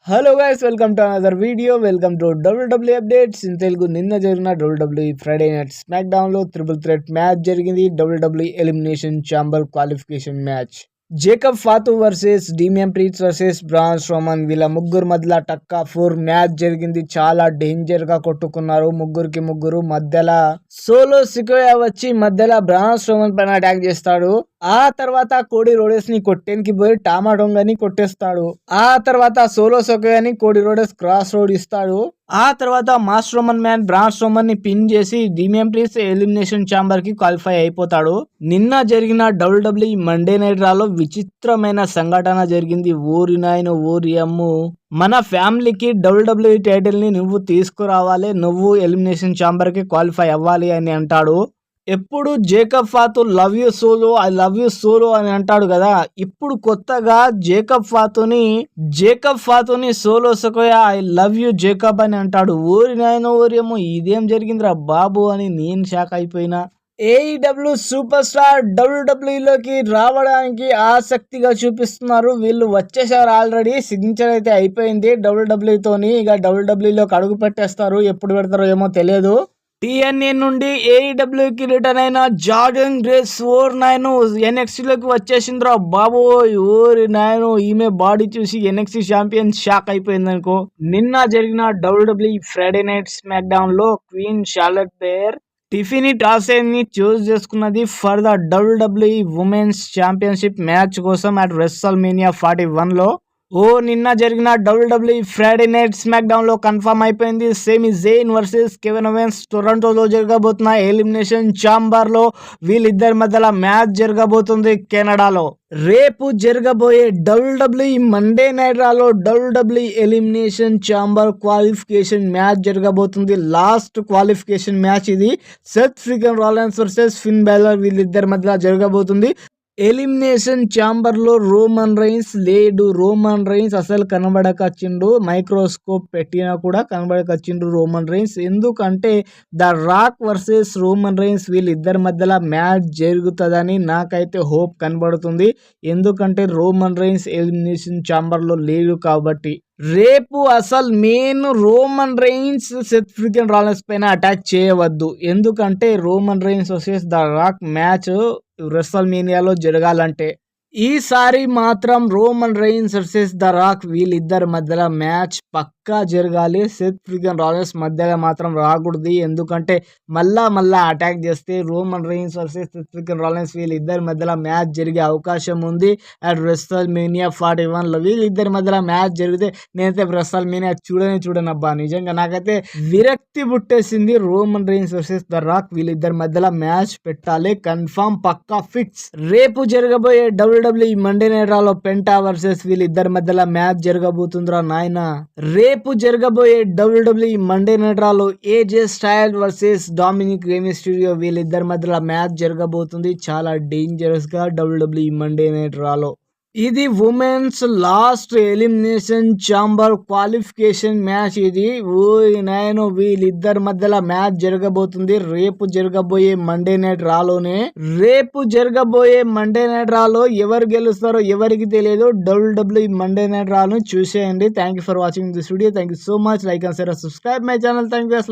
Hello guys, welcome to another video. Welcome to WWE updates in Telugu. నిన్న జరిగిన WWE Friday night SmackDown లో triple threat match జరిగింది. WWE elimination chamber qualification match. Jacob Fatu versus Damian Priest versus Braun Strowman, వీళ్ళ ముగ్గురు మధ్యలో టక్కా 4 match జరిగింది. చాలా danger గా కొట్టుకున్నారు ముగ్గురికి ముగ్గురు. మధ్యలో సోలో సికోయా వచ్చి మధ్యలో బ్రాన్ స్ట్రోమన్ పైన అటాక్ చేస్తాడు. ఆ తర్వాత కోడి రోడెస్ ని కొట్టేనికి పోయి టామాడొంగని కొట్టేస్తాడు. ఆ తర్వాత సోలో సికోయాని కోడి రోడెస్ క్రాస్ రోడ్ ఇస్తాడు. ఆ తర్వాత మాస్ట్రోమన్ మ్యాన్ బ్రాన్ స్ట్రోమన్ ని పిన్ చేసి డీమియన్ ప్రీస్ట్ ఎలిమినేషన్ ఛాంబర్ కి క్వాలిఫై అయిపోతాడు. నిన్న జరిగిన WWE మండే నైట్ రాలో విచిత్రమైన సంఘటన జరిగింది. ఓరి నాయన ఓరి అమ్ము, మన ఫ్యామిలీకి WWE టైటిల్ ని నువ్వు తీసుకురావాలి, నువ్వు ఎలిమినేషన్ ఛాంబర్ కి క్వాలిఫై అవ్వాలి అని అంటాడు. ఎప్పుడు Jacob Fatu love you Solo, I love you Solo అని అంటాడు కదా. ఇప్పుడు కొత్తగా జేకబ్ ఫాతుని Solo Sikoa I love you Jacob అని అంటాడు. ఓరి నాయన ఓరేమో, ఇదేం జరిగిందిరా బాబు అని నేను షాక్ అయిపోయినా. AEW సూపర్ స్టార్ WWEలోకి రావడానికి ఆసక్తిగా చూపిస్తున్నారు. వీళ్ళు వచ్చేసారు, ఆల్రెడీ సిగ్నేచర్ అయితే అయిపోయింది WWEతోని. ఇక WWEలోకి అడుగు పెట్టేస్తారు. ఎప్పుడు పెడతారో ఏమో తెలియదు. TNA నుండి AEWకి రిటర్న్ అయిన జార్డన్ గ్రేస్ ఓర్ నాయను NXTలోకి వచ్చేసిందిరా బాబు. ఓరి నాయను, ఈమె బాడీ చూసి NXT ఛాంపియన్ షాక్ అయిపోయింది అనుకో. నిన్న జరిగిన WWE Friday night SmackDown లో క్వీన్ షార్లెట్ ఫ్లెయిర్ టిఫినీ టాసెన్ ని చూస్ చేసుకున్నది for the WWE women's championship match కోసం అట్ రెస్ల్మేనియా 41 లో. నిన్న జరిగిన WWE Friday night SmackDown లో కన్ఫర్మ్ అయిపోయింది. Sami Zayn versus Kevin Owens టొరంటోలో జరగబోతున్న ఎలిమినేషన్ ఛాంబర్ లో వీళ్ళిద్దరి మధ్యలో మ్యాచ్ జరగబోతుంది కెనడాలో. రేపు జరగబోయే WWE మండే నైట్ రాలో WWE elimination chamber qualification match జరగబోతుంది. లాస్ట్ క్వాలిఫికేషన్ మ్యాచ్ ఇది. Seth Freakin Rollins versus Finn Balor, వీళ్ళిద్దరి మధ్యలో జరగబోతుంది. ఎలిమినేషన్ ఛాంబర్ లో రోమన్ రైన్స్ లేడు. రోమన్ రైన్స్ అసలు కనబడకొచ్చిండు, మైక్రోస్కోప్ పెట్టినా కూడా కనబడకొచ్చిండు రోమన్ రైన్స్. ఎందుకంటే the rock versus Roman Reigns, వీళ్ళిద్దరి మధ్యలో మ్యాచ్ జరుగుతుందని నాకైతే హోప్ కనబడుతుంది. ఎందుకంటే రోమన్ రైన్స్ ఎలిమినేషన్ ఛాంబర్ లో లేడు కాబట్టి. రేపు అసలు main Roman Reigns Seth Freakin Rollins పైన అటాక్ చేయవద్దు. ఎందుకంటే Roman Reigns versus the rock match రెస్ల్మేనియాలో జరగాలంటే ఈసారి మాత్రం Roman Reigns versus the rock వీళ్ళిద్దరి మధ్యలో మ్యాచ్ పక్కా జరగాలి. సెత్ ఫ్రీకెన్ రాలెన్స్ మధ్యలో మాత్రం రాకూడదు. ఎందుకంటే మళ్ళా అటాక్ చేస్తే Roman Reigns versus Seth Freakin Rollins వీళ్ళిద్దరి మధ్యలో మ్యాచ్ జరిగే అవకాశం ఉంది అట్ రెస్ల్మేనియా 41 లో. వీళ్ళిద్దరి మధ్యలో మ్యాచ్ జరిగితే నేనైతే రెస్ల్మేనియా చూడనబ్బా. నిజంగా నాకైతే విరక్తి పుట్టేసింది. Roman Reigns versus the rock వీళ్ళిద్దరి మధ్యలో మ్యాచ్ పెట్టాలి, కన్ఫర్మ్ పక్కా ఫిక్స్. రేపు జరగబోయే WWE మండే నైట్ రాలో పెంటా వర్సెస్ వీళ్ళిద్దరి మధ్యలో మ్యాచ్ జరగబోతుందిరా నాయన. రేపు జరగబోయే WWE మండే నైట్ రాలో AJ Styles versus Dominik Mysterio, వీళ్ళిద్దరి మధ్యలో మ్యాచ్ జరగబోతుంది. చాలా డేంజరస్ గా WWE మండే నైట్ రాలో. ఇది women's last elimination chamber qualification match. ఇది నాయను వీళ్ళిద్దరి మధ్యలో మ్యాచ్ జరగబోతుంది రేపు జరగబోయే మండే నైట్ రాలోనే. రేపు జరగబోయే మండే నైట్ రాలో ఎవరు గెలుస్తారో ఎవరికి తెలియదు. WWE మండే నైట్ రాను చూసేయండి. Thank you for watching this video. Thank you so much. Like and share, subscribe my channel. Thank you.